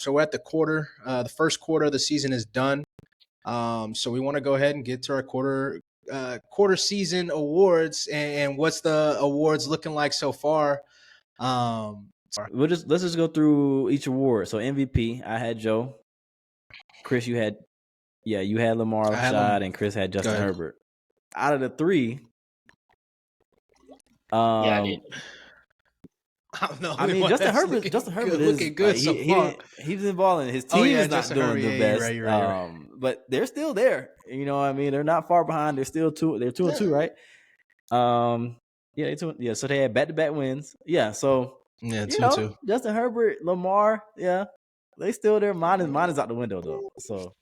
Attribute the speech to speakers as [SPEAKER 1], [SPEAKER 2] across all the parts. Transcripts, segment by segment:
[SPEAKER 1] So we're at the first quarter of the season is done. So we want to go ahead and get to our quarter season awards, and what's the awards looking like so far.
[SPEAKER 2] Let's just go through each award. So MVP, I had Joe. Chris, you had Lamar, Rashad, and Chris had Justin Herbert. Out of the three,
[SPEAKER 3] I did.
[SPEAKER 1] I don't know.
[SPEAKER 2] I mean, Justin Herbert is
[SPEAKER 1] looking good so far.
[SPEAKER 2] He's involved in his team is not doing the best.
[SPEAKER 1] You're right.
[SPEAKER 2] But they're still there. You know what I mean? They're not far behind. They're still 2-2, right? So they had back-to-back wins. Yeah, so
[SPEAKER 1] 2-2.
[SPEAKER 2] Justin Herbert, Lamar, they still there. Mine is out the window though. So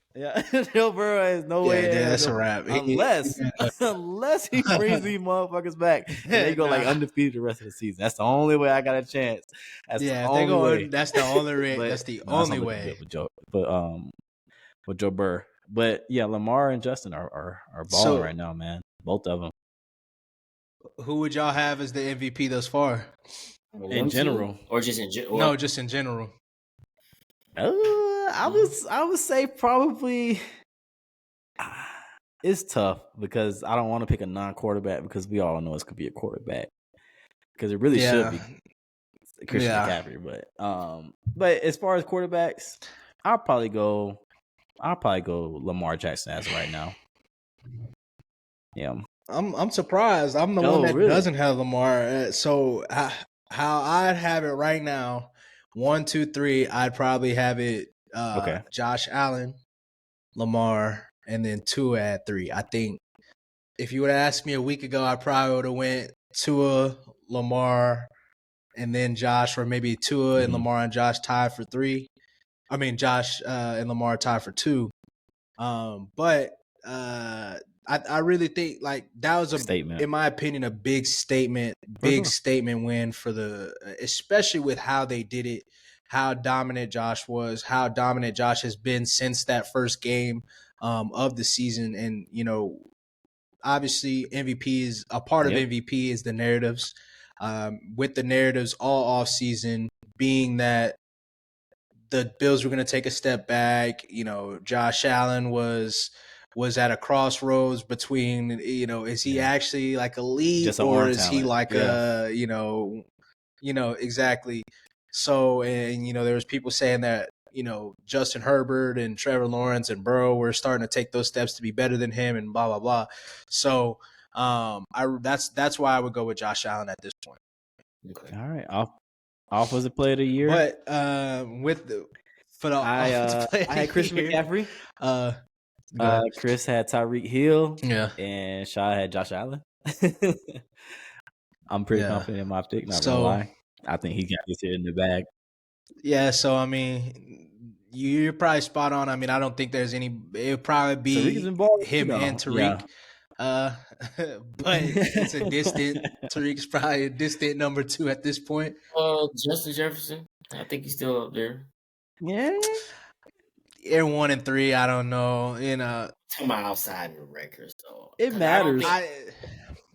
[SPEAKER 2] Joe Burrow has no way.
[SPEAKER 1] Yeah, that's a wrap.
[SPEAKER 2] Unless he brings these motherfuckers back and they go like undefeated the rest of the season. That's the only way I got a chance.
[SPEAKER 1] That's the only way. That's the only way.
[SPEAKER 2] With Joe Burrow. But yeah, Lamar and Justin are balling right now, man. Both of them.
[SPEAKER 1] Who would y'all have as the MVP thus far?
[SPEAKER 2] In general,
[SPEAKER 3] or just in general?
[SPEAKER 1] No, just in general.
[SPEAKER 2] I would say probably it's tough because I don't want to pick a non-quarterback because we all know it's gonna be a quarterback because it really should be Christian McCaffrey. But as far as quarterbacks, I'll probably go Lamar Jackson as of right now. Yeah,
[SPEAKER 1] I'm surprised. I'm the one that doesn't have Lamar. So how I'd have it right now, 1, 2, 3, I'd probably have it. Josh Allen, Lamar, and then Tua at 3. I think if you would have asked me a week ago, I probably would have went Tua, Lamar, and then Josh, or maybe Tua and Lamar and Josh tied for 3. I mean, Josh and Lamar tied for 2. But I really think like that was statement. In my opinion, a big statement win for especially with how they did it. How dominant Josh was, how dominant Josh has been since that first game of the season. And, obviously MVP is a part of MVP is the narratives. With the narratives all off season being that the Bills were going to take a step back, Josh Allen was at a crossroads between, is he actually like a lead or is he like exactly. So, and, there was people saying that, Justin Herbert and Trevor Lawrence and Burrow were starting to take those steps to be better than him and blah, blah, blah. So, that's why I would go with Josh Allen at this point.
[SPEAKER 2] Okay. All right. Offensive player of the year.
[SPEAKER 1] But, I
[SPEAKER 2] had Christian McCaffrey. Chris had Tyreek Hill. Yeah. And Shaw had Josh Allen. I'm pretty confident in my pick, not gonna lie. I think he got this here in the bag.
[SPEAKER 1] Yeah, so I mean, you're probably spot on. I mean, I don't think there's any. It'll probably be him and Tariq. Yeah. But it's a distant. Tariq's probably a distant number 2 at this point.
[SPEAKER 3] Justin Jefferson. I think he's still up there.
[SPEAKER 2] Yeah.
[SPEAKER 1] They're 1 and 3. I don't know.
[SPEAKER 3] Talking about outside the records, though.
[SPEAKER 2] It matters.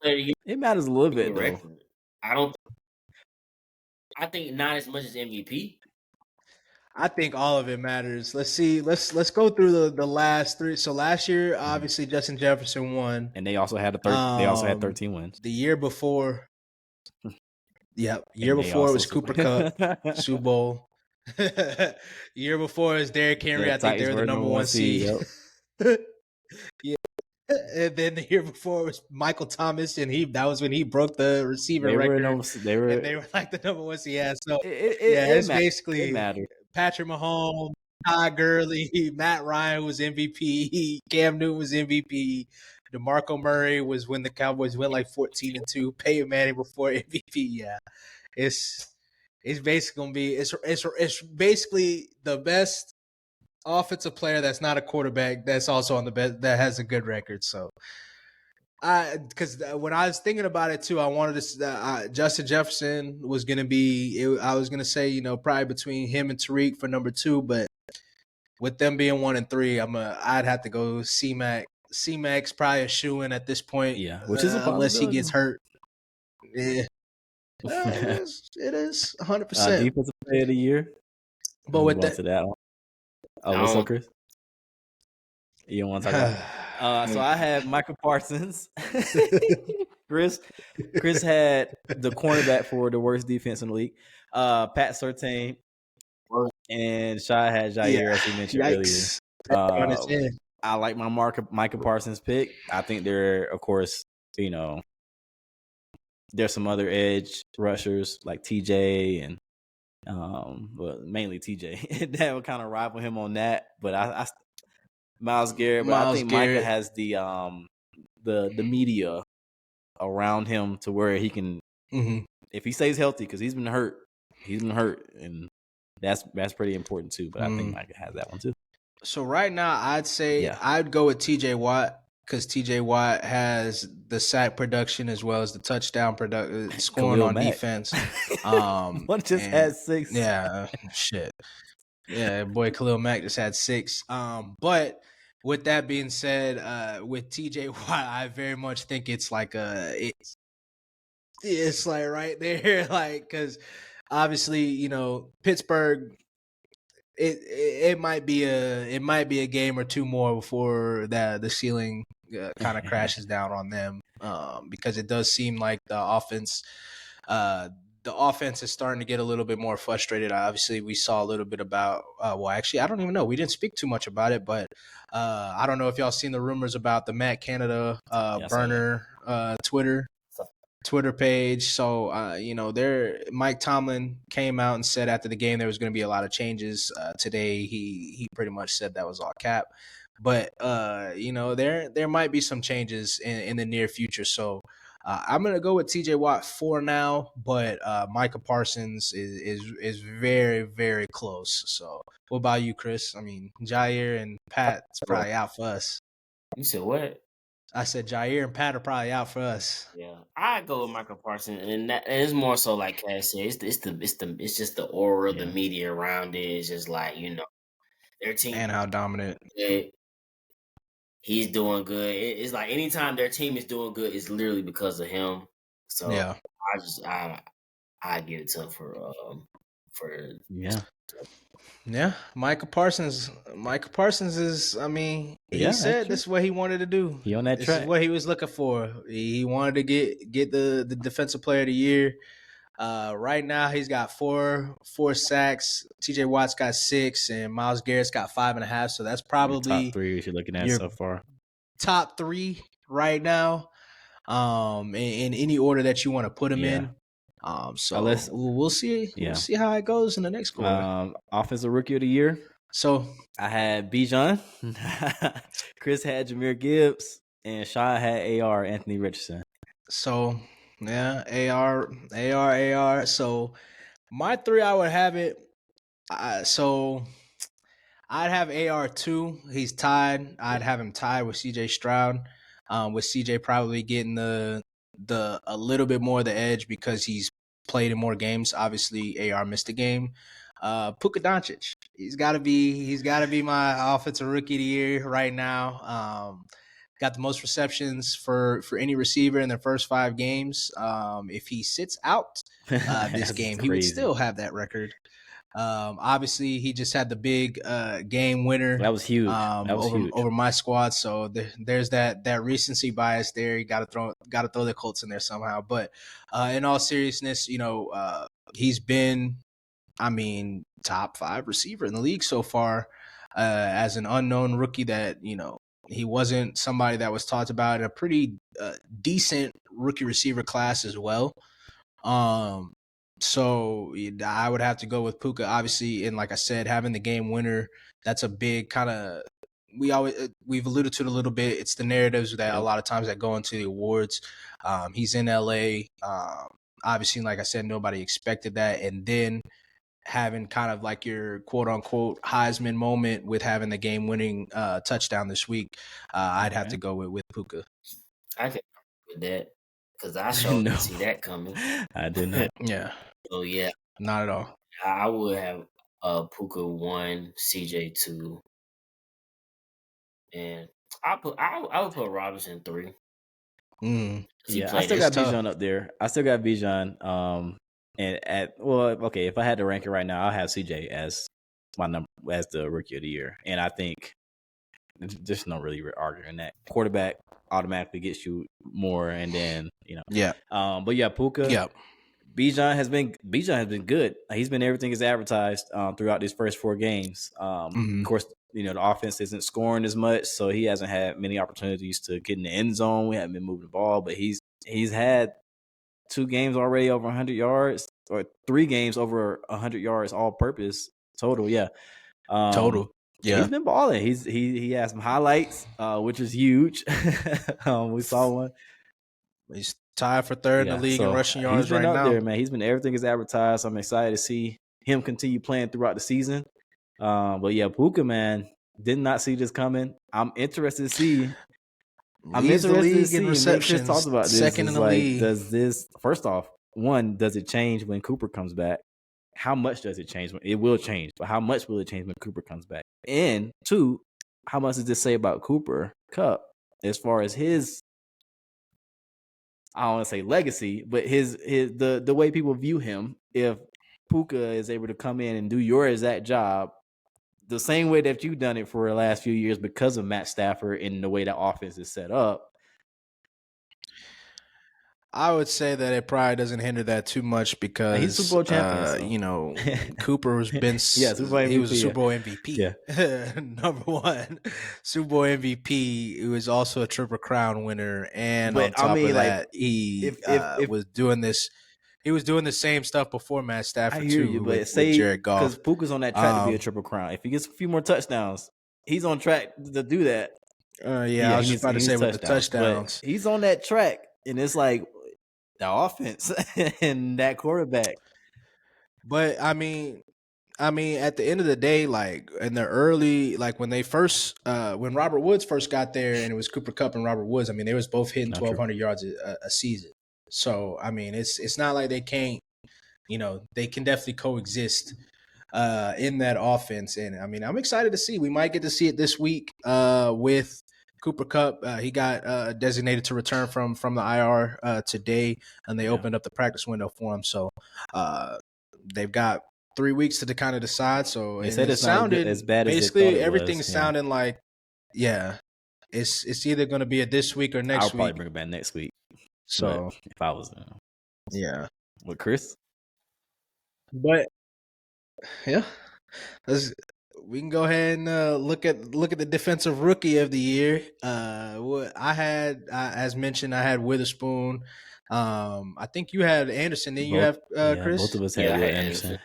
[SPEAKER 2] It matters a little bit, though.
[SPEAKER 3] I think not as much as MVP.
[SPEAKER 1] I think all of it matters. Let's see. Let's go through the last 3. So last year, obviously Justin Jefferson won,
[SPEAKER 2] and they also had they also had 13 wins.
[SPEAKER 1] The year before, year before it was Cooper Kupp, Super Bowl. Year before is Derrick Henry. I think they were the number 1 seed. Yeah. And then the year before was Michael Thomas, and that was when he broke the receiver record. They were like the number 1 seed. Yeah, so it's basically Patrick Mahomes, Todd Gurley, Matt Ryan was MVP, Cam Newton was MVP, DeMarco Murray was when the Cowboys went like 14-2. Peyton Manning before MVP. Yeah, it's basically gonna be it's basically the best offensive player that's not a quarterback that's also on the best that has a good record. So because when I was thinking about it too, I wanted to Justin Jefferson was gonna be. I was gonna say probably between him and Tariq for number 2, but with them being 1 and 3, I'd have to go C-Mac. C-Mac's probably a shoo-in at this point.
[SPEAKER 2] Yeah, which is
[SPEAKER 1] unless he gets hurt. Yeah, it is 100%.
[SPEAKER 2] Defensive player of the year.
[SPEAKER 1] But with that,
[SPEAKER 2] to that one. Oh, what's up, Chris? You don't want to talk about? So I have Michael Parsons. Chris had the cornerback for the worst defense in the league. Pat Surtain and Shy had Jair, as he mentioned earlier. I like my Michael Parsons pick. I think there, of course, there's some other edge rushers like TJ and well, mainly TJ that would kind of rival him on that. But I Myles Garrett, but I think Micah has the media around him to where he can, if he stays healthy, because he's been hurt, and that's pretty important too. But I think Micah has that one too.
[SPEAKER 1] So right now, I'd say I'd go with TJ Watt because TJ Watt has the sack production as well as the touchdown scoring on defense.
[SPEAKER 2] One just had 6.
[SPEAKER 1] Yeah, shit. Yeah, boy, Khalil Mack just had 6. But with that being said, with TJ Watt, I very much think it's like it's like right there, like because obviously Pittsburgh. It might be a game or two more before the ceiling kind of crashes down on them, because it does seem like the offense is starting to get a little bit more frustrated. Obviously, we saw a little bit about well, actually, I don't even know. We didn't speak too much about it, but I don't know if y'all seen the rumors about the Matt Canada burner Twitter page. So, Mike Tomlin came out and said after the game there was going to be a lot of changes. Today, he pretty much said that was all cap. But, there might be some changes in the near future. So, I'm going to go with TJ Watt for now, but Micah Parsons is very, very close. So, what about you, Chris? I mean, Jair and Pat's probably out for us.
[SPEAKER 3] You said what?
[SPEAKER 1] I said Jair and Pat are probably out for us.
[SPEAKER 3] Yeah, I go with Michael Parsons, and it's more so like Cass said. It's just the aura of the media around it. It's just like their team
[SPEAKER 1] and how dominant.
[SPEAKER 3] He's doing good. It's like anytime their team is doing good, it's literally because of him. So
[SPEAKER 1] yeah,
[SPEAKER 3] I give it to him for
[SPEAKER 1] Yeah, Michael Parsons is, I mean, he said this is what he wanted to do.
[SPEAKER 2] He on that
[SPEAKER 1] this
[SPEAKER 2] track.
[SPEAKER 1] Is what he was looking for. He wanted to get the defensive player of the year. Right now he's got four sacks. TJ Watt's got 6 and Myles Garrett's got 5.5. So that's probably
[SPEAKER 2] your top 3 you're looking at so far.
[SPEAKER 1] Top 3 right now. In any order that you want to put them in. So we'll see. We'll see how it goes in the next quarter.
[SPEAKER 2] Offensive Rookie of the Year.
[SPEAKER 1] So
[SPEAKER 2] I had Bijan. Chris had Jahmyr Gibbs, and Shy had AR Anthony Richardson.
[SPEAKER 1] So AR. So my 3, I would have it. So I'd have AR 2. He's tied. I'd have him tied with CJ Stroud. With CJ probably getting the a little bit more the edge because he's played in more games. Obviously, AR missed a game. Puka Doncic, he's got to be my offensive rookie of the year right now. Got the most receptions for any receiver in their first 5 games. If he sits out this game, he would still have that record. Obviously, he just had the big game winner.
[SPEAKER 2] That was huge.
[SPEAKER 1] Over my squad. So there's that recency bias there. You got to throw the Colts in there somehow. But in all seriousness, he's been, I mean, top 5 receiver in the league so far as an unknown rookie. That he wasn't somebody that was talked about in a pretty decent rookie receiver class as well. So I would have to go with Puka, obviously, and like I said, having the game winner, that's a big kind of, we've alluded to it a little bit. It's the narratives that a lot of times that go into the awards. He's in LA. Obviously, like I said, nobody expected that. And then having kind of like your quote unquote Heisman moment with having the game winning touchdown this week, I'd have to go with Puka.
[SPEAKER 3] I can with that because I sure didn't see that coming.
[SPEAKER 2] I did not.
[SPEAKER 1] Yeah.
[SPEAKER 3] So yeah,
[SPEAKER 1] not at all.
[SPEAKER 3] I would have Puka 1, CJ 2, and I would put Robinson 3.
[SPEAKER 2] Yeah, I still got Bijan up there. I still got Bijan. And if I had to rank it right now, I'll have CJ as my number as the rookie of the year. And I think there's no really arguing that. Quarterback automatically gets you more, and then but yeah, Puka.
[SPEAKER 1] Yeah.
[SPEAKER 2] Bijan has been good. He's been everything is advertised throughout these first 4 games. Of course, the offense isn't scoring as much, so he hasn't had many opportunities to get in the end zone. We haven't been moving the ball, but he's had 2 games already over 100 yards, or 3 games over 100 yards all purpose total. Yeah,
[SPEAKER 1] total. Yeah,
[SPEAKER 2] he's been balling. He has some highlights, which is huge. We saw one.
[SPEAKER 1] He's tied for 3rd in the league in rushing yards right now.
[SPEAKER 2] He's been up there, man. He's been everything is advertised. I'm excited to see him continue playing throughout the season. But yeah, Puka, man, did not see this coming. I'm interested to see.
[SPEAKER 1] Leads the league in receptions.
[SPEAKER 2] Talked about this.
[SPEAKER 1] Second in the league.
[SPEAKER 2] Does this, first off, one, does it change when Cooper comes back? How much does it change? It will change, but how much will it change when Cooper comes back? And 2, how much does this say about Cooper Kupp as far as his, I don't want to say legacy, but his the way people view him? If Puka is able to come in and do your exact job the same way that you've done it for the last few years because of Matt Stafford and the way the offense is set up,
[SPEAKER 1] I would say that it probably doesn't hinder that too much because
[SPEAKER 2] he's Super Bowl champion. So.
[SPEAKER 1] Cooper has been he was a Super Bowl MVP.
[SPEAKER 2] Yeah.
[SPEAKER 1] Number 1 Super Bowl MVP. He was also a Triple Crown winner, and on top of that, he was doing this. He was doing the same stuff before Matt Stafford with Jared Goff.
[SPEAKER 2] Because Puka's on that track to be a Triple Crown. If he gets a few more touchdowns, he's on track to do that.
[SPEAKER 1] I was just about to say with the touchdowns,
[SPEAKER 2] but he's on that track, and it's like the offense and that quarterback.
[SPEAKER 1] But I mean, at the end of the day, like in the early, like when they first, when Robert Woods first got there, and it was Cooper Kupp and Robert Woods. I mean, they was both hitting 1,200 yards a season. So I mean, it's not like they can't, they can definitely coexist in that offense. And I mean, I'm excited to see. We might get to see it this week with Cooper Kupp. He got designated to return from the IR today, and they opened up the practice window for him. So they've got 3 weeks to kind of decide. So
[SPEAKER 2] they said it sounded as bad as
[SPEAKER 1] basically everything's sounding like, it's either going to be a this week or next week.
[SPEAKER 2] I'll probably bring it back next week.
[SPEAKER 1] So
[SPEAKER 2] if I was with Chris,
[SPEAKER 1] but we can go ahead and look at the defensive rookie of the year. I had, as mentioned, I had Witherspoon. I think you had Anderson. Then you have Chris.
[SPEAKER 2] Both of us had Anderson.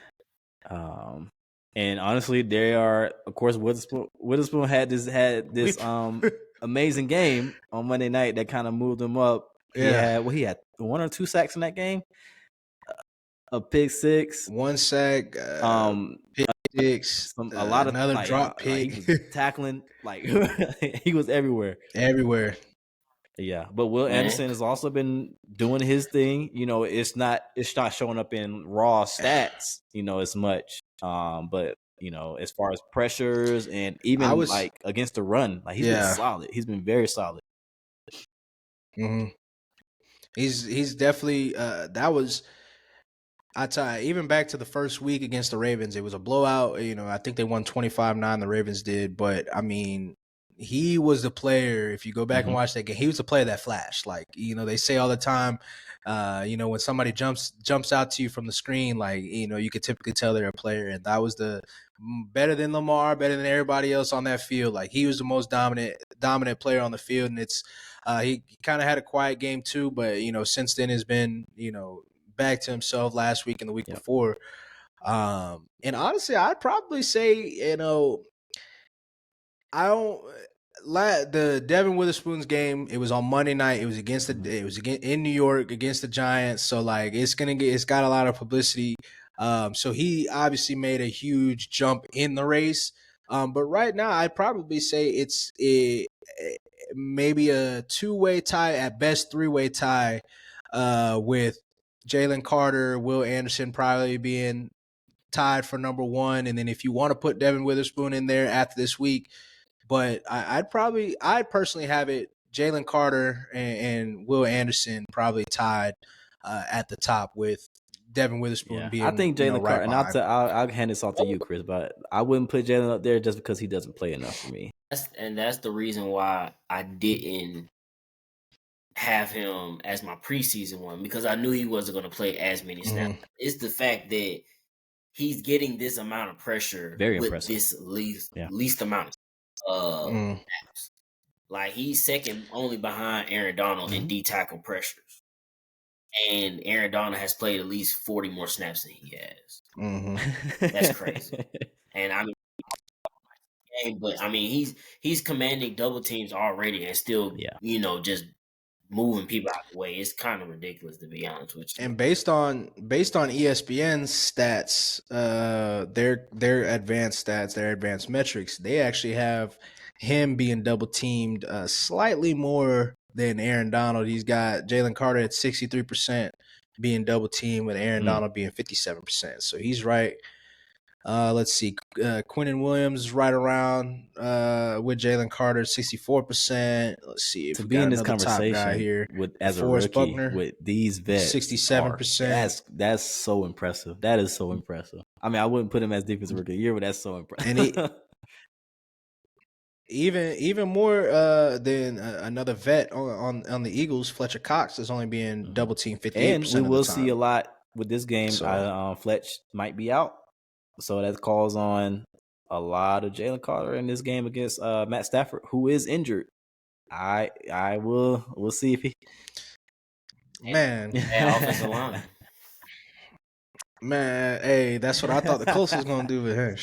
[SPEAKER 2] And honestly, they are, of course, Witherspoon had this amazing game on Monday night that kind of moved him up.
[SPEAKER 1] Yeah,
[SPEAKER 2] he had 1 or 2 sacks in that game. A pick 6,
[SPEAKER 1] 1 sack, pick 6,
[SPEAKER 2] a lot of
[SPEAKER 1] another drop pick.
[SPEAKER 2] He was tackling he was everywhere. Yeah, but Will Anderson has also been doing his thing. It's not showing up in raw stats, as much. But as far as pressures and even against the run, he's been solid. He's been very solid.
[SPEAKER 1] Mm-hmm. He's definitely that was. I tell you, even back to the first week against the Ravens, it was a blowout. I think they won 25-9. The Ravens did, but I mean, he was the player. If you go back and watch that game, he was the player that flashed. They say all the time, when somebody jumps out to you from the screen, you could typically tell they're a player, and that was the better than Lamar, better than everybody else on that field. He was the most dominant player on the field, and it's he kind of had a quiet game too, but since then has been back to himself last week and the week before. And honestly, I'd probably say, the Devin Witherspoon's game, it was on Monday night. It was in New York against the Giants. So it's got a lot of publicity. So he obviously made a huge jump in the race. But right now I'd probably say it's maybe a 2-way tie, at best 3-way tie, with Jalen Carter, Will Anderson probably being tied for number 1. And then if you want to put Devin Witherspoon in there after this week, but I'd personally have it Jalen Carter and Will Anderson probably tied at the top, with Devin Witherspoon being.
[SPEAKER 2] I think Jalen
[SPEAKER 1] right
[SPEAKER 2] Carter, and I'll hand this off to you, Chris, but I wouldn't put Jalen up there just because he doesn't play enough for me.
[SPEAKER 3] That's the reason why I didn't have him as my preseason one, because I knew he wasn't going to play as many snaps. Mm-hmm. It's the fact that he's getting this amount of pressure with this least amount of snaps. Like, he's second only behind Aaron Donald in D tackle pressures. And Aaron Donald has played at least 40 more snaps than he has. Mm-hmm. That's crazy. And I mean, but I mean, he's commanding double teams already and still, just moving people out of the way. It's kind of ridiculous, to be honest with you.
[SPEAKER 1] And based on ESPN's stats, their advanced stats, their advanced metrics, they actually have him being double teamed slightly more than Aaron Donald. He's got Jalen Carter at 63% being double teamed, with Aaron Donald being 57%. So he's right. Let's see. Quinnen Williams is right around with Jalen Carter, 64%. Let's see if
[SPEAKER 2] to be in this conversation top guy here with as Forrest a rookie Buckner, with these vets,
[SPEAKER 1] 67%.
[SPEAKER 2] That's so impressive. That is so impressive. I mean, I wouldn't put him as defensive rookie of the year, but that's so impressive.
[SPEAKER 1] And even more than another vet on the Eagles, Fletcher Cox is only being double teamed 58%.
[SPEAKER 2] And we will see a lot with this game. So, Fletch might be out. So that calls on a lot of Jalen Carter in this game against Matt Stafford, who is injured. We'll see if he.
[SPEAKER 1] Man,
[SPEAKER 3] offensive line.
[SPEAKER 1] Man, hey, that's what I thought the Colts was gonna do with him.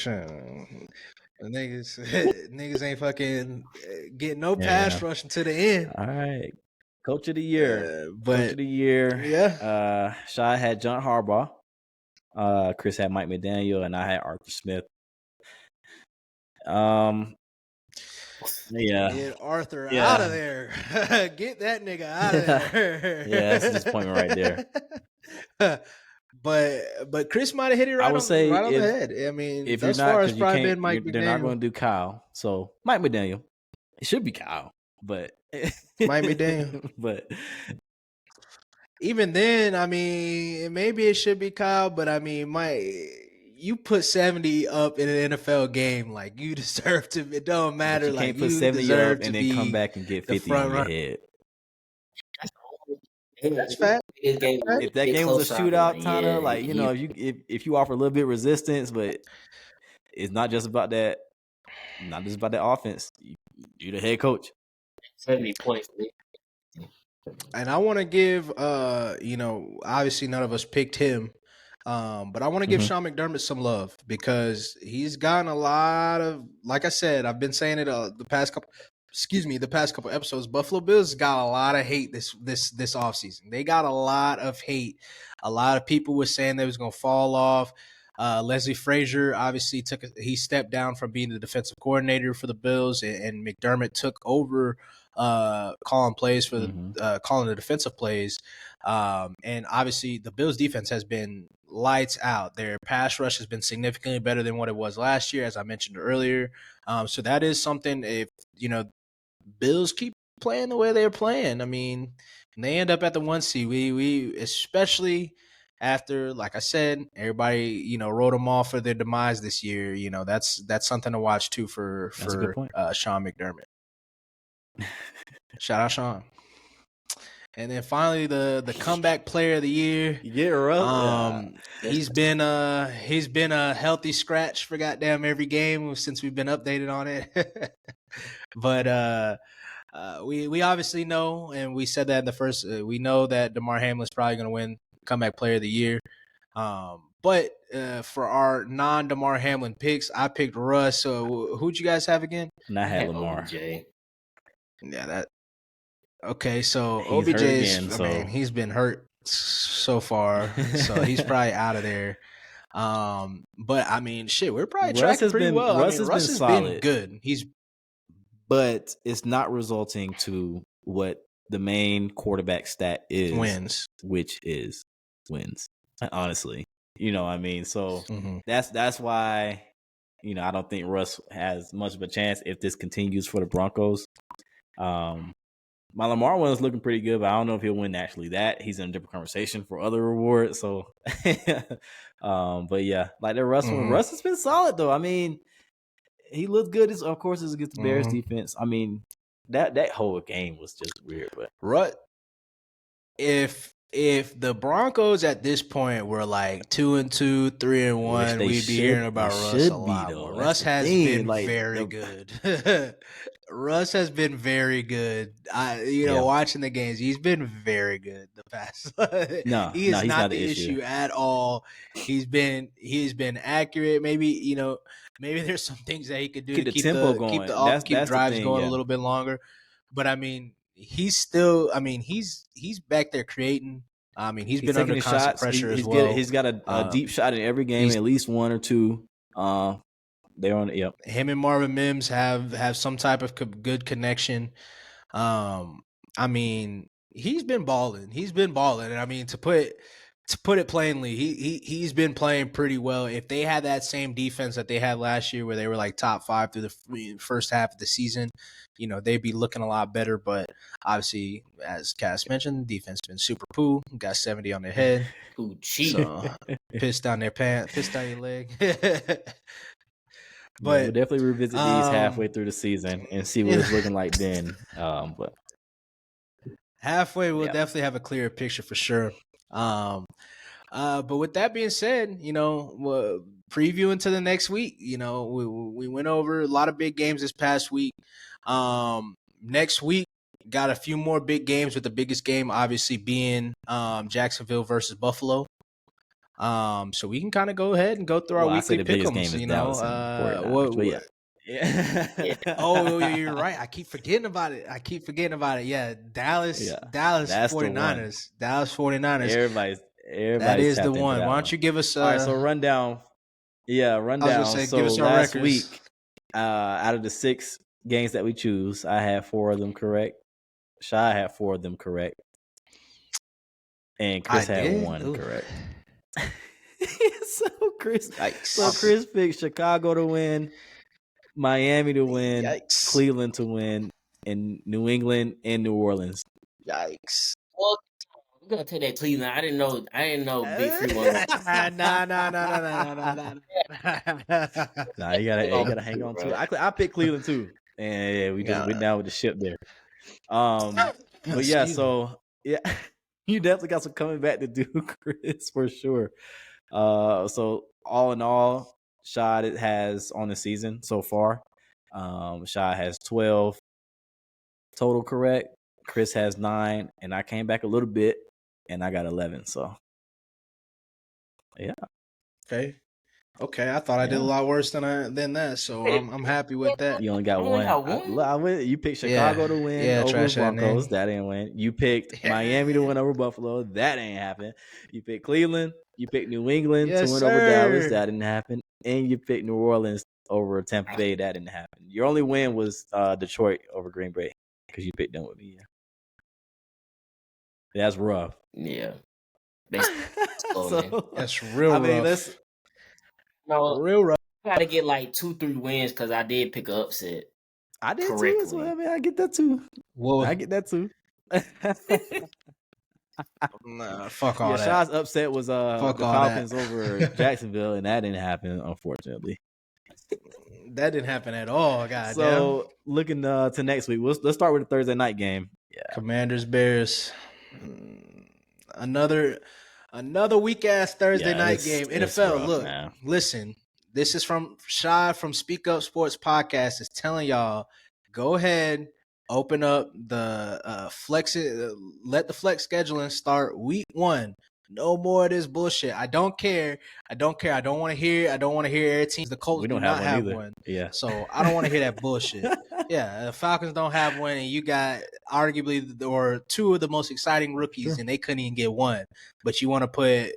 [SPEAKER 1] Niggas ain't fucking getting no pass rush until the end.
[SPEAKER 2] All right, Coach of the Year, Coach of the Year.
[SPEAKER 1] Yeah.
[SPEAKER 2] Shy had John Harbaugh. Chris had Mike McDaniel, and I had Arthur Smith.
[SPEAKER 1] Get Arthur out of there. Get that nigga out of there.
[SPEAKER 2] That's a disappointment right there.
[SPEAKER 1] But Chris might have hit it right on the head. I mean,
[SPEAKER 2] if
[SPEAKER 1] thus
[SPEAKER 2] you're not,
[SPEAKER 1] far, it's probably been Mike McDaniel.
[SPEAKER 2] They're not going to do Kyle, so Mike McDaniel. It should be Kyle, but
[SPEAKER 1] Mike McDaniel.
[SPEAKER 2] But
[SPEAKER 1] even then, I mean, maybe it should be Kyle, but I mean, you put 70 up in an NFL game, like, you deserve to. It don't matter.
[SPEAKER 2] You can't put 70 up and then come back and get 50 on your head.
[SPEAKER 1] That's fact.
[SPEAKER 2] If that game was a shootout, Tana, if you offer a little bit of resistance, but it's not just about that. Not just about that offense. You're the head coach.
[SPEAKER 3] 70 points.
[SPEAKER 1] And I want to give, obviously none of us picked him, but I want to give Sean McDermott some love, because he's gotten a lot of, like I said, I've been saying it the past couple episodes. Buffalo Bills got a lot of hate this offseason. They got a lot of hate. A lot of people were saying they was going to fall off. Leslie Frazier obviously he stepped down from being the defensive coordinator for the Bills, and McDermott took over calling plays for calling the defensive plays. And obviously the Bills defense has been lights out. Their pass rush has been significantly better than what it was last year, as I mentioned earlier. So that is something, if, Bills keep playing the way they're playing, I mean, and they end up at the 1 seed, we especially after, like I said, everybody, wrote them off for their demise this year. That's something to watch too for Sean McDermott. Shout out Sean. And then finally, the comeback player of the year. He's been a healthy scratch for goddamn every game since we've been updated on it. But we obviously know, and we said that in the first. We know that DeMar Hamlin's probably going to win comeback player of the year. But for our non-DeMar Hamlin picks, I picked Russ. So who'd you guys have again?
[SPEAKER 2] And I had Lamar.
[SPEAKER 1] Yeah, that. Okay, so OBJ he's been hurt so far, so he's probably out of there. But I mean, shit, we're probably tracking pretty well. Russ has been good.
[SPEAKER 2] But it's not resulting to what the main quarterback stat is,
[SPEAKER 1] wins,
[SPEAKER 2] which is wins. Honestly, what I mean. So that's why I don't think Russ has much of a chance if this continues for the Broncos. My Lamar one is looking pretty good, but I don't know if he'll win actually that. He's in a different conversation for other rewards. So, but yeah, like the Russ one. Russ has been solid though. I mean, he looked good. Of course, it's against the Bears defense. I mean, that whole game was just weird. But
[SPEAKER 1] if the Broncos at this point were like 2-2, 3-1, we'd be hearing about Russ a lot more. Russ has been very good. Russ has been very good. Watching the games, he's been very good the past. He's not the issue at all. He's been accurate. Maybe there's some things that he could do to keep the tempo going, keep drives going a little bit longer. But I mean, he's still. I mean, he's back there creating. I mean, he's been under constant pressure as well.
[SPEAKER 2] He's got a deep shot in every game, at least one or two. They're on it. Yep.
[SPEAKER 1] Him and Marvin Mims have some type of good connection. I mean, he's been balling. And I mean, to put it plainly, he's been playing pretty well. If they had that same defense that they had last year, where they were like top 5 through the first half of the season, they'd be looking a lot better. But obviously, as Cass mentioned, the defense been super poo. Got 70 on their head.
[SPEAKER 3] Ooh, cheap.
[SPEAKER 1] So, pissed down their pants, pissed down your leg.
[SPEAKER 2] But we'll definitely revisit these halfway through the season and see what it's looking like then. But
[SPEAKER 1] halfway, we'll definitely have a clearer picture for sure. But with that being said, previewing to the next week, we went over a lot of big games this past week. Next week, got a few more big games, with the biggest game obviously being Jacksonville versus Buffalo. So we can kind of go ahead and go through our weekly pick'ems. Oh, you're right. I keep forgetting about it. Yeah, Dallas 49ers. Dallas 49ers.
[SPEAKER 2] Everybody.
[SPEAKER 1] That is the one. Why don't you give us
[SPEAKER 2] all right, so rundown. Yeah, rundown. So give us our last week, out of the 6 games that we choose, I had 4 of them correct. Shy had 4 of them correct. And Chris had 1 correct. Chris picked Chicago to win, Miami to win, Cleveland to win, and New England and New Orleans.
[SPEAKER 1] Yikes!
[SPEAKER 3] Well, I'm gonna take that Cleveland. I didn't know Big Free was.
[SPEAKER 1] Nah.
[SPEAKER 2] Nah, you gotta hang on to it. I picked Cleveland too, and we just went down with the ship there. But yeah, so yeah, you definitely got some coming back to do, Chris, for sure. So all in all, Shad has on the season so far. Shad has 12 total correct. Chris has 9, and I came back a little bit, and I got 11. So yeah.
[SPEAKER 1] Okay. I thought I did a lot worse than that. So I'm happy with that.
[SPEAKER 2] You only got 1. You picked Chicago to win over Broncos. That didn't win. You picked Miami to win over Buffalo. That ain't happen. You picked Cleveland. You picked New England to win over Dallas. That didn't happen. And you picked New Orleans over Tampa Bay. That didn't happen. Your only win was Detroit over Green Bay, because you picked them with me. Yeah. That's rough.
[SPEAKER 3] Yeah.
[SPEAKER 1] That's real rough. Real rough.
[SPEAKER 3] I gotta get like 2-3 wins, because I did pick an upset.
[SPEAKER 2] I did too. So, I get that too.
[SPEAKER 1] Whoa.
[SPEAKER 2] I get that too.
[SPEAKER 1] Nah, fuck all that.
[SPEAKER 2] Shaw's upset was the Falcons over Jacksonville, and that didn't happen, unfortunately.
[SPEAKER 1] That didn't happen at all. God
[SPEAKER 2] so looking to next week, let's start with the Thursday night game.
[SPEAKER 1] Yeah, Commanders Bears. Another weak ass Thursday night game. NFL. Rough, listen. This is from Shy from Speak Up Sports Podcast. Is telling y'all, go ahead. Open up the flex. Let the flex scheduling start week 1. No more of this bullshit. I don't care. I don't want to hear. Every team. The Colts do not have one.
[SPEAKER 2] Yeah.
[SPEAKER 1] So I don't want to hear that bullshit. Yeah, the Falcons don't have one, and you got arguably 2 of the most exciting rookies, and they couldn't even get one. But you want to put,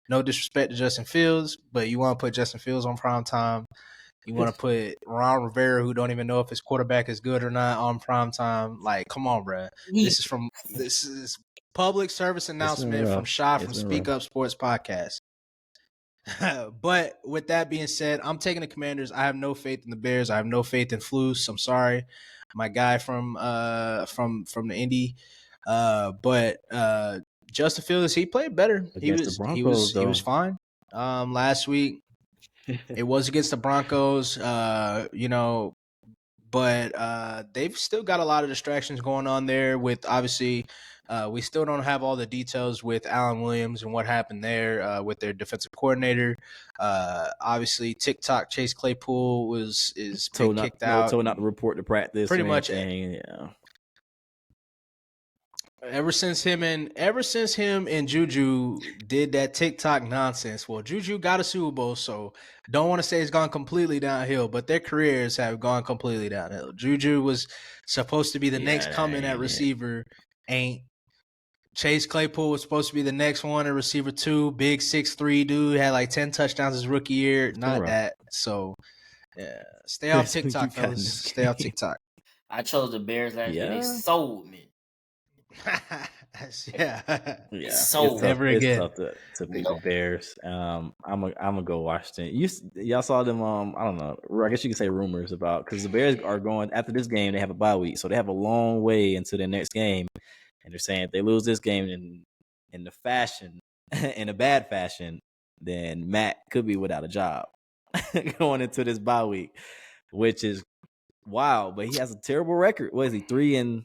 [SPEAKER 1] no disrespect to Justin Fields, but you want to put Justin Fields on prime time. You want to put Ron Rivera, who don't even know if his quarterback is good or not, on prime time. Like, come on, bro. This is public service announcement from Shy from Speak Up Sports Podcast. But with that being said, I'm taking the Commanders. I have no faith in the Bears. I have no faith in Flus. I'm sorry. my guy from the Indy. But Justin Fields, he played better.
[SPEAKER 2] Against the Broncos,
[SPEAKER 1] he was fine. Last week it was against the Broncos. But they've still got a lot of distractions going on there. With obviously, we still don't have all the details with Alan Williams and what happened there with their defensive coordinator. Obviously, Tik Tok Chase Claypool is been kicked out.
[SPEAKER 2] Told not to report to practice.
[SPEAKER 1] Pretty much,
[SPEAKER 2] yeah.
[SPEAKER 1] Ever since him and Juju did that TikTok nonsense. Well, Juju got a Super Bowl, so don't want to say it's gone completely downhill, but their careers have gone completely downhill. Juju was supposed to be the next coming at receiver, ain't. Chase Claypool was supposed to be the next one at receiver 2, big 6'3" dude, had like 10 touchdowns his rookie year. Not that. So, yeah, stay off TikTok, fellas. Stay off TikTok.
[SPEAKER 3] I chose the Bears last year. They sold me.
[SPEAKER 1] Yeah.
[SPEAKER 3] So
[SPEAKER 1] never again.
[SPEAKER 2] It's tough to pick the Bears. I'm gonna go Washington. Y'all saw them. I don't know. I guess you could say rumors about, because the Bears are going after this game. They have a bye week, so they have a long way into their next game. And they're saying if they lose this game in a bad fashion, then Matt could be without a job going into this bye week, which is wild. But he has a terrible record. What is he? 3-16,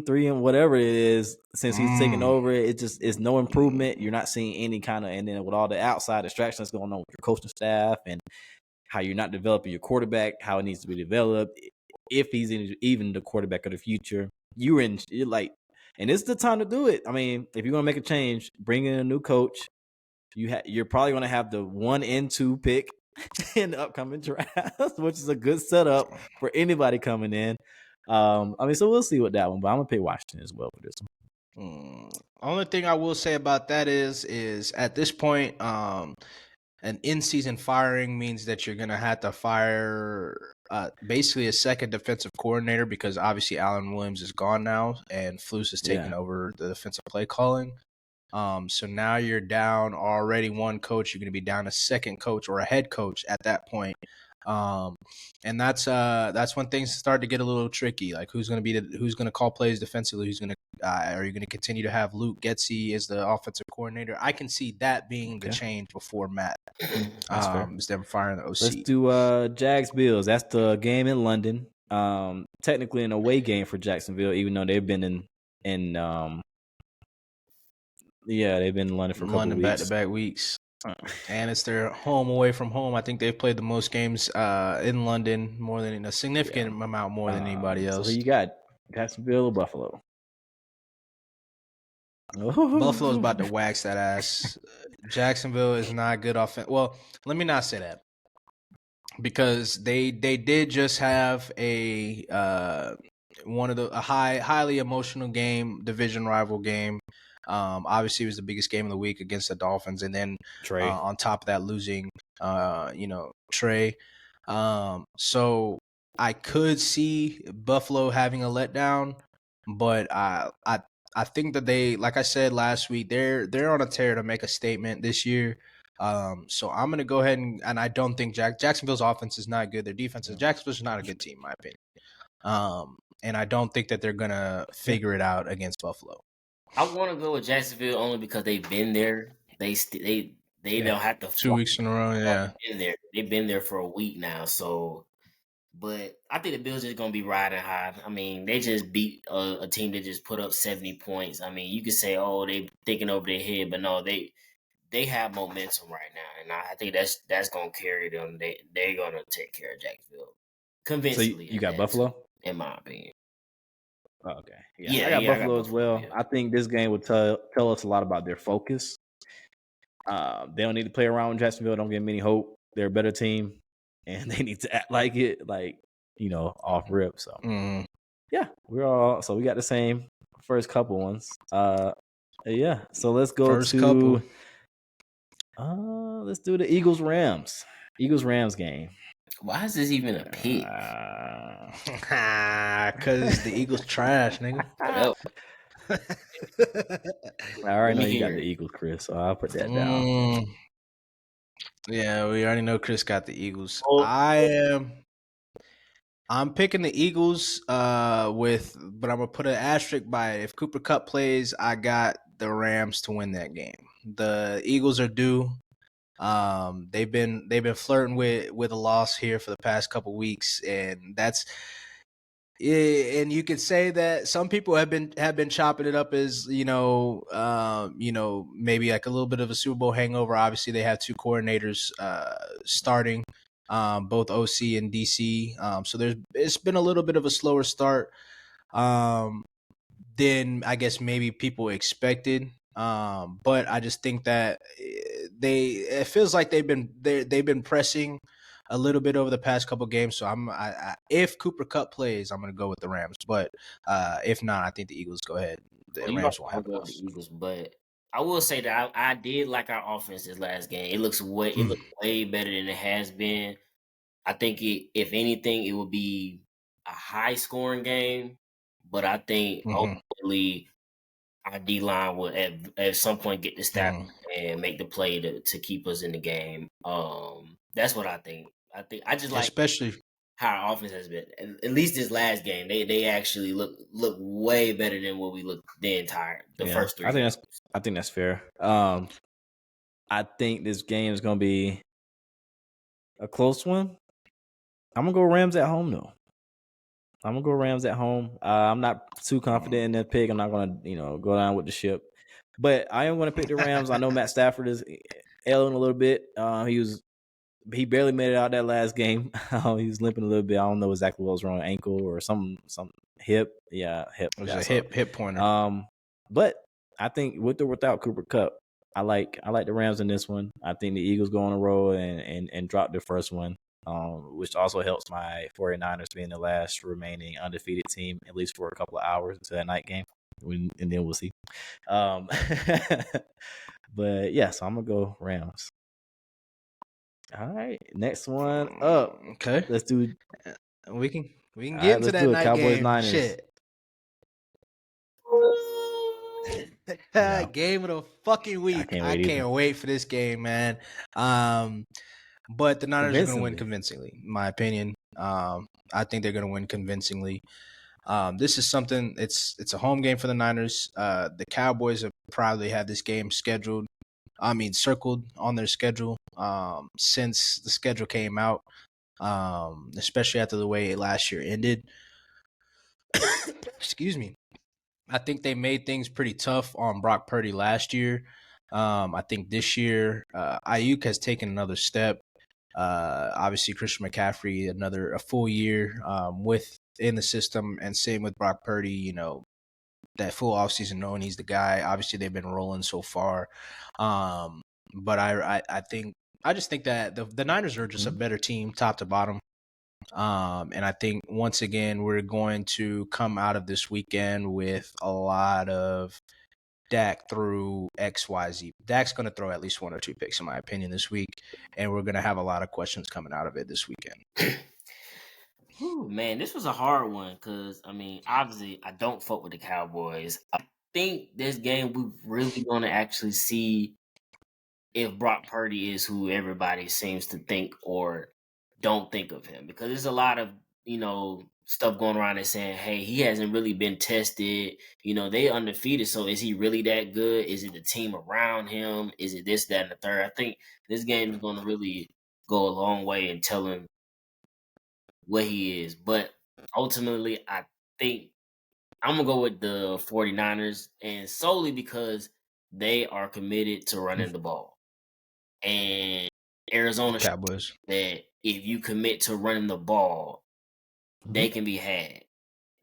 [SPEAKER 2] 3 and whatever it is since he's taken over. It's no improvement. You're not seeing any kind of, and then with all the outside distractions going on with your coaching staff and how you're not developing your quarterback, how it needs to be developed, if he's even the quarterback of the future, you're like, and it's the time to do it. I mean, if you're gonna make a change, bring in a new coach. You're probably gonna have the 1 and 2 pick in the upcoming draft, which is a good setup for anybody coming in. So we'll see with that one, but I'm gonna pick Washington as well for this one.
[SPEAKER 1] Only thing I will say about that is at this point, an in-season firing means that you're gonna have to fire basically a second defensive coordinator, because obviously Alan Williams is gone now and Flus is taking over the defensive play calling. So now you're down already one coach. You're going to be down a second coach or a head coach at that point. And that's when things start to get a little tricky. Like who's going to call plays defensively? Are you going to continue to have Luke Getsy as the offensive coordinator? I can see that being the change before Matt. Is them firing the OC.
[SPEAKER 2] Let's do Jags Bills. That's the game in London. Technically an away game for Jacksonville, even though they've been in they've been in London for a couple weeks.
[SPEAKER 1] Back-to-back weeks. And it's their home away from home. I think they've played the most games in London, more than a significant amount more than anybody else.
[SPEAKER 2] So who you got? Jacksonville or Buffalo?
[SPEAKER 1] Buffalo's about to wax that ass. Jacksonville is not good offense. Well, let me not say that, because they did just have a highly emotional game, division rival game. Obviously, it was the biggest game of the week against the Dolphins, and then on top of that, losing, Trey. So I could see Buffalo having a letdown, but I think that they, like I said last week, they're on a tear to make a statement this year. So I'm gonna go ahead and I don't think Jacksonville's offense is not good. Their defense is Jacksonville's not a good team, in my opinion. And I don't think that they're gonna figure it out against Buffalo.
[SPEAKER 3] I want to go with Jacksonville only because they've been there. They don't have to
[SPEAKER 1] 2 weeks in a row. Yeah,
[SPEAKER 3] they've been there for a week now. So, but I think the Bills are going to be riding high. I mean, they just beat a team that just put up 70 points. I mean, you could say, oh, they thinking over their head, but no, they have momentum right now, and I think that's going to carry them. They're going to take care of Jacksonville convincingly.
[SPEAKER 2] So you got Buffalo,
[SPEAKER 3] in my opinion.
[SPEAKER 2] Oh, okay. Yeah, I got Buffalo as well. Yeah. I think this game would tell us a lot about their focus. They don't need to play around with Jacksonville. Don't give them any hope. They're a better team, and they need to act like it, off rip. So, yeah, we got the same first couple ones. Yeah. So let's go let's do the Eagles-Rams. Eagles-Rams game.
[SPEAKER 3] Why is this even a pick?
[SPEAKER 1] Because the Eagles trash, nigga.
[SPEAKER 3] I
[SPEAKER 2] already know you got the Eagles, Chris, so I'll put that down.
[SPEAKER 1] Yeah, we already know Chris got the Eagles. I I'm picking the Eagles but I'm gonna put an asterisk by it. If Cooper Kupp plays, I got the Rams to win that game. The Eagles are due. They've been flirting with a loss here for the past couple weeks, and that's. And you could say that some people have been chopping it up as maybe like a little bit of a Super Bowl hangover. Obviously, they have two coordinators starting, both OC and DC. So it's been a little bit of a slower start than I guess maybe people expected. But I just think that it feels like they've been pressing a little bit over the past couple games. So if Cooper Kupp plays, I'm going to go with the Rams. But if not, I think the Eagles go ahead. The Rams won't have
[SPEAKER 3] go with the Eagles, but I will say that I did like our offense this last game. It looks way better than it has been. I think if anything, it would be a high scoring game, but I think ultimately our D line will at some point get the staff and make the play to keep us in the game. That's what I think. I just like
[SPEAKER 1] especially
[SPEAKER 3] how our offense has been. At least this last game, they actually look way better than what we looked the first three.
[SPEAKER 2] I think that's fair. I think this game is gonna be a close one. I'm gonna go Rams at home though. I'm not too confident in that pick. I'm not gonna go down with the ship, but I am gonna pick the Rams. I know Matt Stafford is ailing a little bit. He barely made it out that last game. He was limping a little bit. I don't know exactly what was wrong, ankle or some hip. Yeah, hip.
[SPEAKER 1] It was a hip pointer.
[SPEAKER 2] But I think with or without Cooper Kupp, I like the Rams in this one. I think the Eagles go on a roll and drop their first one, which also helps my 49ers being the last remaining undefeated team, at least for a couple of hours until that night game. And then we'll see. But yeah, so I'm going to go Rams. All right, next one up.
[SPEAKER 1] Okay,
[SPEAKER 2] let's do.
[SPEAKER 1] We can get into that night
[SPEAKER 2] Cowboys
[SPEAKER 1] game.
[SPEAKER 2] Niners.
[SPEAKER 1] Shit. Game of the fucking week. I can't wait for this game, man. But the Niners are going to win convincingly, in my opinion. I think they're going to win convincingly. This is something. It's a home game for the Niners. The Cowboys have probably had this game circled on their schedule since the schedule came out, especially after the way last year ended. Excuse me. I think they made things pretty tough on Brock Purdy last year. I think this year Ayuk has taken another step. Obviously, Christian McCaffrey a full year within the system, and same with Brock Purdy. That full offseason knowing he's the guy. Obviously, they've been rolling so far. But I just think that the Niners are just a better team, top to bottom. And I think once again we're going to come out of this weekend with a lot of Dak through XYZ. Dak's going to throw at least one or two picks, in my opinion, this week, and we're going to have a lot of questions coming out of it this weekend.
[SPEAKER 3] Ooh, man, this was a hard one because obviously I don't fuck with the Cowboys. I think this game we're really going to actually see if Brock Purdy is who everybody seems to think or don't think of him, because there's a lot of stuff going around and saying, hey, he hasn't really been tested. They undefeated, so is he really that good? Is it the team around him? Is it this, that, and the third? I think this game is going to really go a long way in telling what he is. But ultimately, I think I'm going to go with the 49ers, and solely because they are committed to running the ball. And Arizona
[SPEAKER 1] Cowboys
[SPEAKER 3] that if you commit to running the ball, they can be had.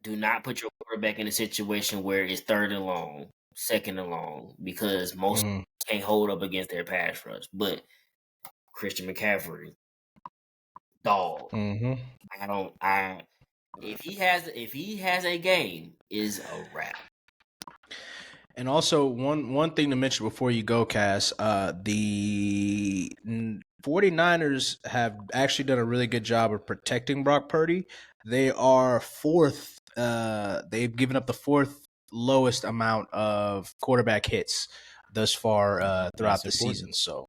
[SPEAKER 3] Do not put your quarterback in a situation where it's third and long, second and long, because most can't hold up against their pass rush. But Christian McCaffrey, dog. If he has a game, is a wrap.
[SPEAKER 1] And also one thing to mention before you go, Cass, the 49ers have actually done a really good job of protecting Brock Purdy. They are fourth. They've given up the fourth lowest amount of quarterback hits thus far throughout the season. So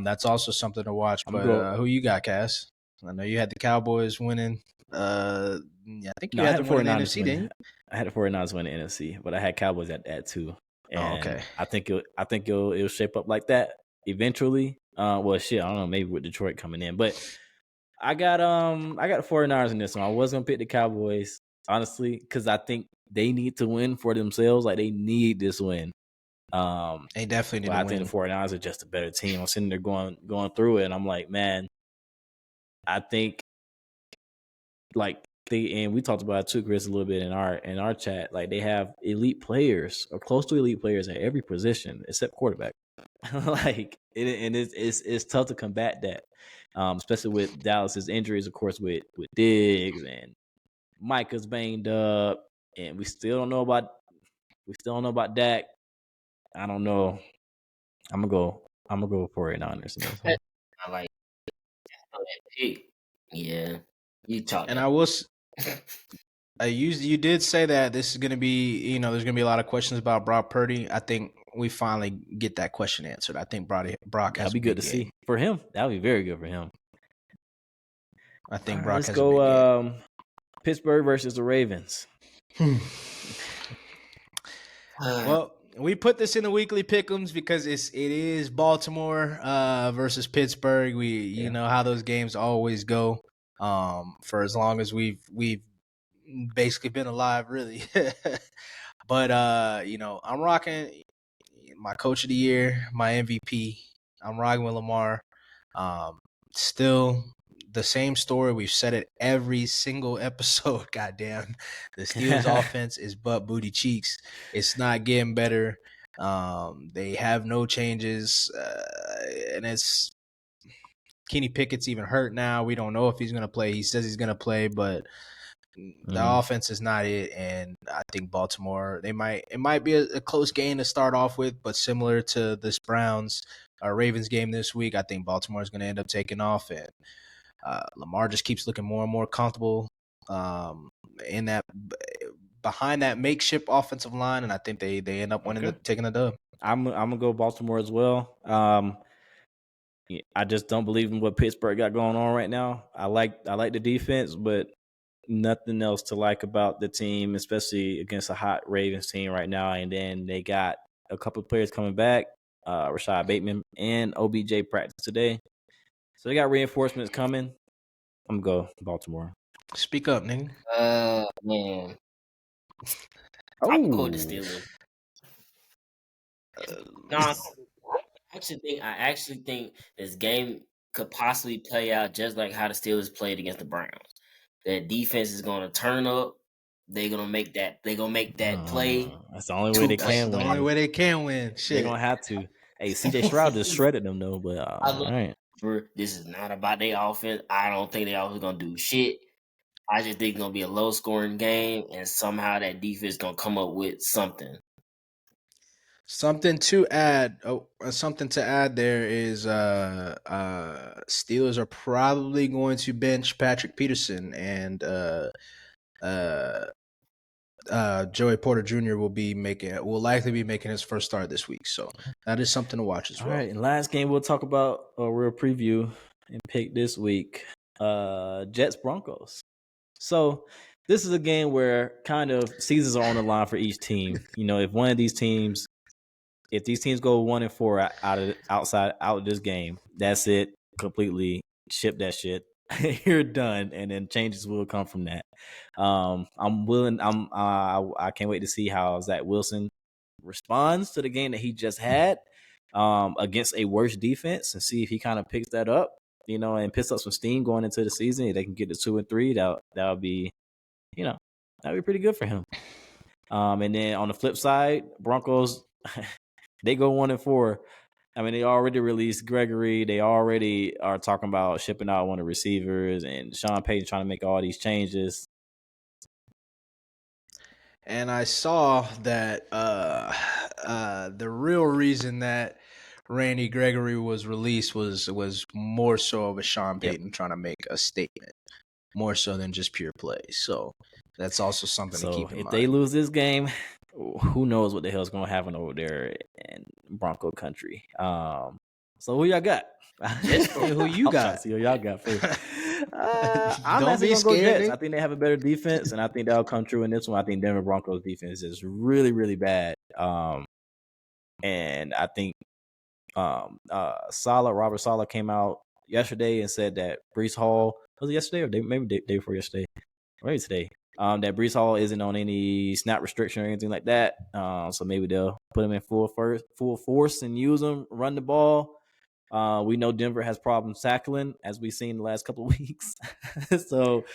[SPEAKER 1] that's also something to watch. But who you got, Cass? I know you had the Cowboys winning I think you had them winning the NFC, didn't you?
[SPEAKER 2] I had the 49ers win the NFC, but I had Cowboys at that too. And okay. I think it'll shape up like that eventually. Well, shit, I don't know, maybe with Detroit coming in, but I got the 49ers in this one. I was gonna pick the Cowboys, honestly, because I think they need to win for themselves. Like, they need this win.
[SPEAKER 1] They definitely need to win.
[SPEAKER 2] I think the 49ers are just a better team. I'm sitting there going through it, and I'm like, man, I think and we talked about it too, Chris, a little bit in our chat. Like, they have elite players or close to elite players at every position except quarterback. It's tough to combat that, especially with Dallas's injuries, of course, with Diggs and Micah's banged up, and we still don't know about Dak. I don't know. I'm gonna go 49ers.
[SPEAKER 3] I like that pick. Yeah, you talk.
[SPEAKER 1] And I was. You did say that this is going to be, there's going to be a lot of questions about Brock Purdy. I think we finally get that question answered. I think Brock has
[SPEAKER 2] that'll be good to see for him. That'll be very good for him.
[SPEAKER 1] I think Brock
[SPEAKER 2] has
[SPEAKER 1] a big
[SPEAKER 2] game. Pittsburgh versus the Ravens.
[SPEAKER 1] Well, we put this in the weekly pick'ems because it is Baltimore versus Pittsburgh. You know how those games always go. For as long as we've basically been alive, really. But I'm rocking my coach of the year, my MVP. I'm rocking with Lamar. Still the same story. We've said it every single episode. Goddamn, the Steelers offense is butt booty cheeks. It's not getting better. They have no changes, and it's Kenny Pickett's even hurt now. We don't know if he's going to play. He says he's going to play, but the offense is not it. And I think Baltimore, it might be a close game to start off with, but similar to this Ravens game this week, I think Baltimore is going to end up taking off, and Lamar just keeps looking more and more comfortable in that behind that makeshift offensive line, and I think they end up taking the dub.
[SPEAKER 2] I'm gonna go Baltimore as well. I just don't believe in what Pittsburgh got going on right now. I like the defense, but nothing else to like about the team, especially against a hot Ravens team right now. And then they got a couple of players coming back, Rashad Bateman and OBJ practice today. So they got reinforcements coming. I'm going to go Baltimore.
[SPEAKER 1] Speak up, nigga.
[SPEAKER 3] Man. I'm going to Steelers. No, I actually think this game could possibly play out just like how the Steelers played against the Browns. That defense is going to turn up. They're gonna make that. They're gonna make that play.
[SPEAKER 2] That's the only way they can win.
[SPEAKER 1] The only way they can win. Shit.
[SPEAKER 2] They're gonna have to. Hey, CJ Stroud just shredded them though. But all right.
[SPEAKER 3] This is not about their offense. I don't think their offense is gonna do shit. I just think it's gonna be a low scoring game, and somehow that defense is gonna come up with something.
[SPEAKER 1] Something to add there is Steelers are probably going to bench Patrick Peterson, and Joey Porter Jr. will likely be making his first start this week. So that is something to watch as well.
[SPEAKER 2] All right, and last game we'll talk about, or we'll preview and pick this week, Jets Broncos. So this is a game where kind of seasons are on the line for each team. If these teams go 1-4 out of this game, that's it. Completely ship that shit. You're done, and then changes will come from that. I can't wait to see how Zach Wilson responds to the game that he just had against a worse defense, and see if he kind of picks that up, and picks up some steam going into the season. If they can get to 2-3, that'll be, that'd be pretty good for him. And then on the flip side, Broncos. They go 1-4. I mean, they already released Gregory. They already are talking about shipping out one of the receivers, and Sean Payton trying to make all these changes.
[SPEAKER 1] And I saw that the real reason that Randy Gregory was released was more so of a Sean Payton trying to make a statement, more so than just pure play. So that's also something to keep in mind.
[SPEAKER 2] If they lose this game, who knows what the hell's going to happen over there in Bronco country. So who y'all got?
[SPEAKER 1] Who you got?
[SPEAKER 2] See who y'all got first. I'm actually gonna go Jets. I think they have a better defense, and I think that'll come true in this one. I think Denver Broncos defense is really, really bad. And I think Robert Saleh came out yesterday and said that Breece Hall, was it yesterday or maybe day before yesterday, or maybe today, that Breece Hall isn't on any snap restriction or anything like that. So maybe they'll put him in full force and use him, run the ball. We know Denver has problems tackling, as we've seen the last couple of weeks. So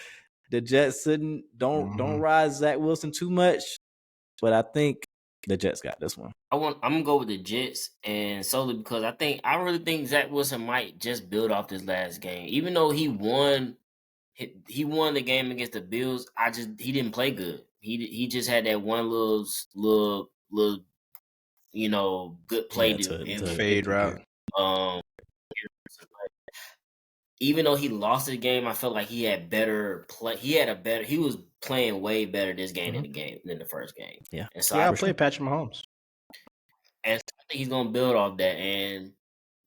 [SPEAKER 2] the Jets don't rise Zach Wilson too much, but I think the Jets got this one.
[SPEAKER 3] I'm gonna go with the Jets, and solely because I really think Zach Wilson might just build off this last game, even though he won the game against the Bills. He didn't play good. He just had that one little good play
[SPEAKER 1] to fade route.
[SPEAKER 3] Even though he lost the game, I felt like he had better play. He was playing way better this game than the first game.
[SPEAKER 2] Yeah.
[SPEAKER 3] And so
[SPEAKER 1] I played Patrick Mahomes.
[SPEAKER 3] And so I think he's gonna build off that, and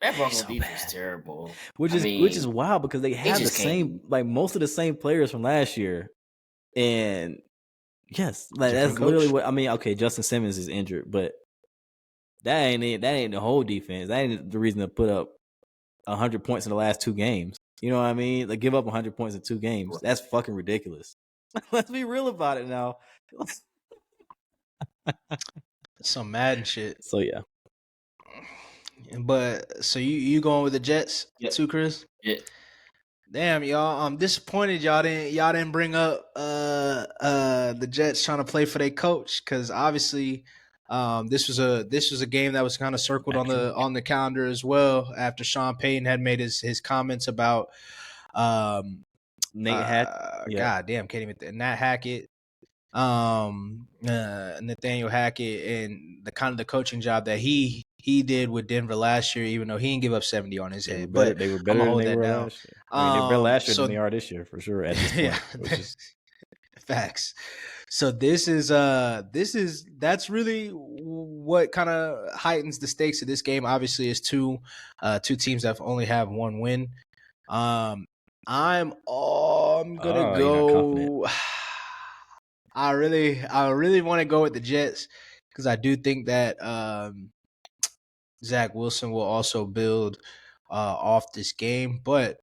[SPEAKER 3] that Broncos defense is terrible.
[SPEAKER 2] Which is wild because they have the same, like most of the same players from last year. And yes, like that's literally what I mean. Okay, Justin Simmons is injured, but that ain't it. That ain't the whole defense. That ain't the reason to put up 100 points in the last 2 games. You know what I mean? Like give up 100 points in 2 games. Right. That's fucking ridiculous. Let's be real about it now.
[SPEAKER 1] Some Madden shit.
[SPEAKER 2] So yeah.
[SPEAKER 1] But so you going with the Jets too, Chris?
[SPEAKER 3] Yeah.
[SPEAKER 1] Damn, y'all. I'm disappointed y'all didn't bring up the Jets trying to play for their coach, because obviously this was a game that was kind of circled on the calendar as well after Sean Payton had made his comments about
[SPEAKER 2] Nate Hackett.
[SPEAKER 1] God damn, can't even Nat Hackett. Nathaniel Hackett, and the coaching job that he did with Denver last year, even though he didn't give up 70 on his head. But
[SPEAKER 2] they were better than they were last year. I mean, they were better last year than they are this year for sure. At this point,
[SPEAKER 1] yeah, facts. So that's really what kind of heightens the stakes of this game. Obviously, is two teams that only have 1 win. I'm gonna go. I really want to go with the Jets because I do think that Zach Wilson will also build off this game, or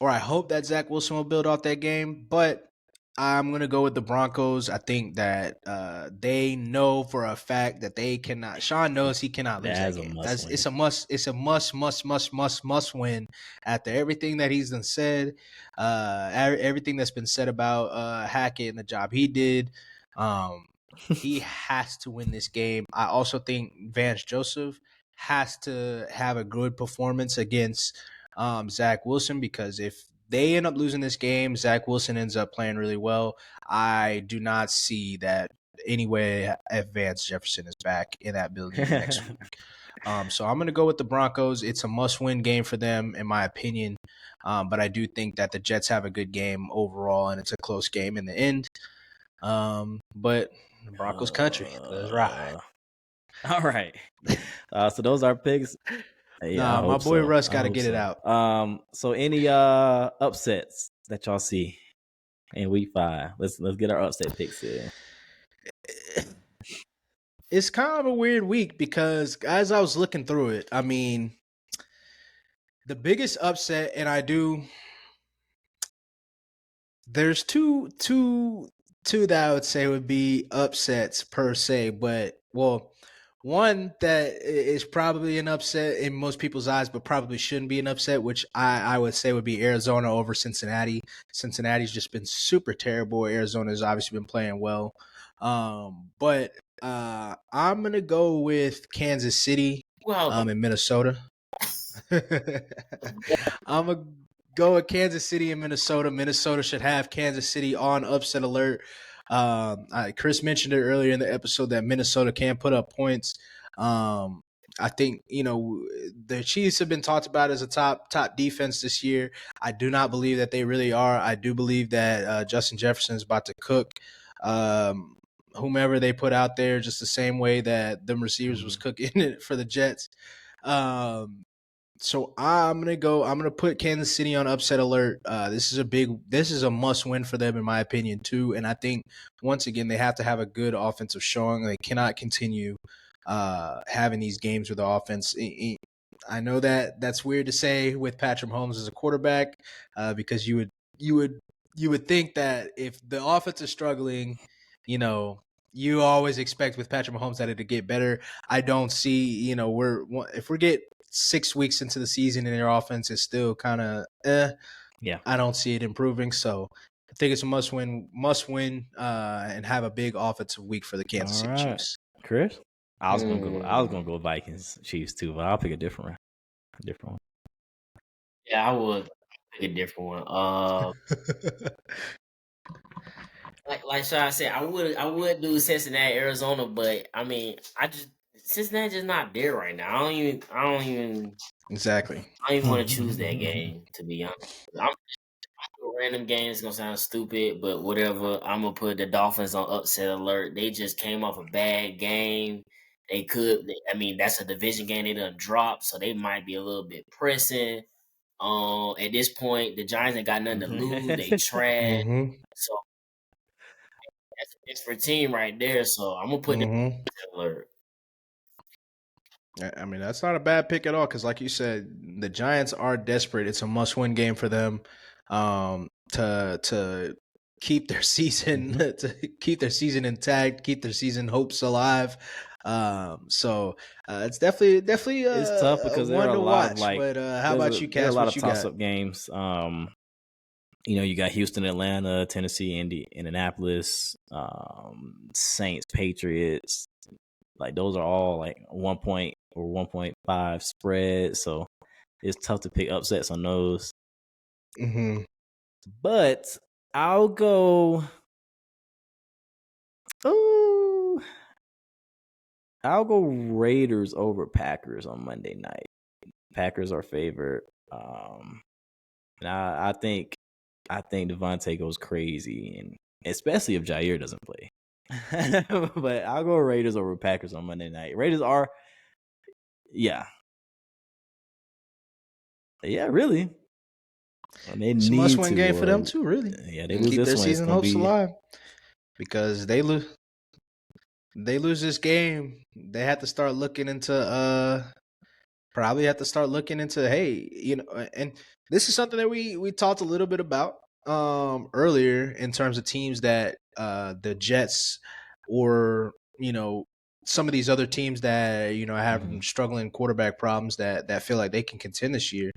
[SPEAKER 1] I hope that Zach Wilson will build off that game, but I'm going to go with the Broncos. I think that they know for a fact that they cannot. Sean knows he cannot lose that game. It's a must win after everything that he's done said, everything that's been said about Hackett and the job he did. He has to win this game. I also think Vance Joseph has to have a good performance against Zach Wilson, because if they end up losing this game, Zach Wilson ends up playing really well. I do not see that anyway if Vance Jefferson is back in that building next week. So I'm going to go with the Broncos. It's a must-win game for them, in my opinion. But I do think that the Jets have a good game overall, and it's a close game in the end. But the Broncos country. Let's ride.
[SPEAKER 2] All right. So those are picks.
[SPEAKER 1] Yeah, my boy Russ got to get it out.
[SPEAKER 2] So any upsets that y'all see in week 5? Let's get our upset picks in.
[SPEAKER 1] It's kind of a weird week because as I was looking through it, I mean, the biggest upset, and there's two that I would say would be upsets per se, but one that is probably an upset in most people's eyes, but probably shouldn't be an upset, which I would say would be Arizona over Cincinnati. Cincinnati's just been super terrible. Arizona's obviously been playing well. But I'm going to go with Kansas City in Minnesota. I'm going to go with Kansas City in Minnesota. Minnesota should have Kansas City on upset alert. Chris mentioned it earlier in the episode that Minnesota can put up points. I think, the Chiefs have been talked about as a top defense this year. I do not believe that they really are. I do believe that Justin Jefferson is about to cook whomever they put out there, just the same way that them receivers was cooking it for the Jets. So I'm gonna put Kansas City on upset alert. This is a must win for them in my opinion too. And I think once again they have to have a good offensive showing. They cannot continue having these games with the offense. I know that's weird to say with Patrick Mahomes as a quarterback, because you would think that if the offense is struggling, you always expect with Patrick Mahomes that it to get better. I don't see, if we get 6 weeks into the season and their offense is still kind of
[SPEAKER 2] yeah,
[SPEAKER 1] I don't see it improving. So I think it's a must win, and have a big offensive week for the Kansas City Chiefs.
[SPEAKER 2] Chris, I was gonna go Vikings Chiefs too, but I'll pick a different one.
[SPEAKER 3] Yeah, I would pick a different one. Like Sean said, I would do Cincinnati, Arizona, but I mean, Cincinnati just not there right now. I don't even
[SPEAKER 1] Exactly.
[SPEAKER 3] want to choose that game, to be honest. Random game is gonna sound stupid, but whatever. I'm gonna put the Dolphins on upset alert. They just came off a bad game. That's a division game they done dropped, so they might be a little bit pressing. At this point, the Giants ain't got nothing to lose. They trash. So that's a desperate team right there. So I'm gonna put them on upset alert.
[SPEAKER 1] I mean, that's not a bad pick at all because, like you said, the Giants are desperate. It's a must-win game for them to keep their season intact, keep their season hopes alive. So it's definitely
[SPEAKER 2] it's tough because there are a lot of
[SPEAKER 1] but how about you, Cass?
[SPEAKER 2] There are a lot of
[SPEAKER 1] toss-up
[SPEAKER 2] games. You got Houston, Atlanta, Tennessee, Indianapolis, Saints, Patriots. Like those are all like 1 point or 1.5 spread, so it's tough to pick upsets on those. But I'll go. I'll go Raiders over Packers on Monday night. Packers are favored. And I think Devontae goes crazy, and especially if Jair doesn't play. But I'll go Raiders over Packers on Monday night. Raiders are, yeah, really.
[SPEAKER 1] It's a must-win game for them too. Really,
[SPEAKER 2] yeah, they lose
[SPEAKER 1] keep
[SPEAKER 2] this
[SPEAKER 1] their
[SPEAKER 2] one,
[SPEAKER 1] season hopes alive because they lose this game. They have to start looking into hey, and this is something that we talked a little bit about earlier in terms of teams that the Jets or some of these other teams that have struggling quarterback problems that feel like they can contend this year.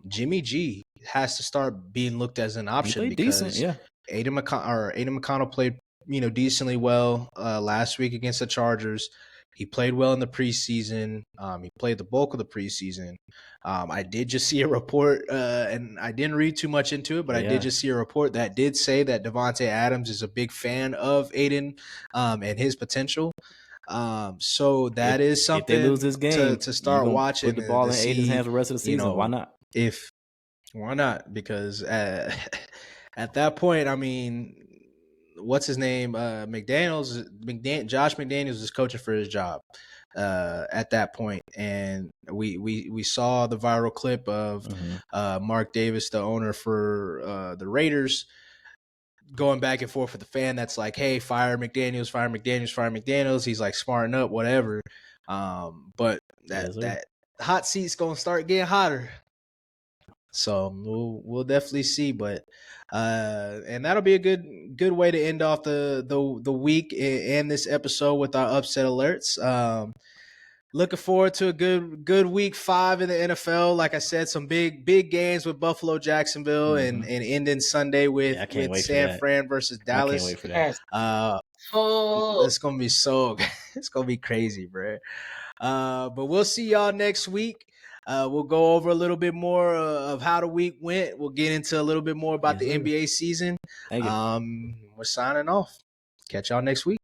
[SPEAKER 1] Jimmy G has to start being looked as an option because Aiden McConnell played decently well last week against the Chargers. He played well in the preseason. He played the bulk of the preseason. I did just see a report, and I didn't read too much into it, but I did just see a report that did say that Davante Adams is a big fan of Aiden and his potential. So that is something
[SPEAKER 2] if they lose this game,
[SPEAKER 1] to start watching.
[SPEAKER 2] Put the ball in Aiden's hands the rest of the season. Why not?
[SPEAKER 1] Why not? Because at that point, I mean, what's his name? Josh McDaniels is coaching for his job at that point, and we saw the viral clip of Mark Davis, the owner for the Raiders, going back and forth with the fan that's like, hey, fire McDaniels, fire McDaniels, fire McDaniels. He's like smarting up, whatever. But that hot seat's gonna start getting hotter. So we'll definitely see, but and that'll be a good way to end off the week and this episode with our upset alerts. Looking forward to a good week 5 in the NFL. Like I said, some big games with Buffalo, Jacksonville, and ending Sunday with San Fran versus Dallas.
[SPEAKER 2] I can't wait for that.
[SPEAKER 1] It's gonna be it's gonna be crazy, bro. But we'll see y'all next week. We'll go over a little bit more of how the week went. We'll get into a little bit more about the NBA season.
[SPEAKER 2] Thank you.
[SPEAKER 1] We're signing off. Catch y'all next week.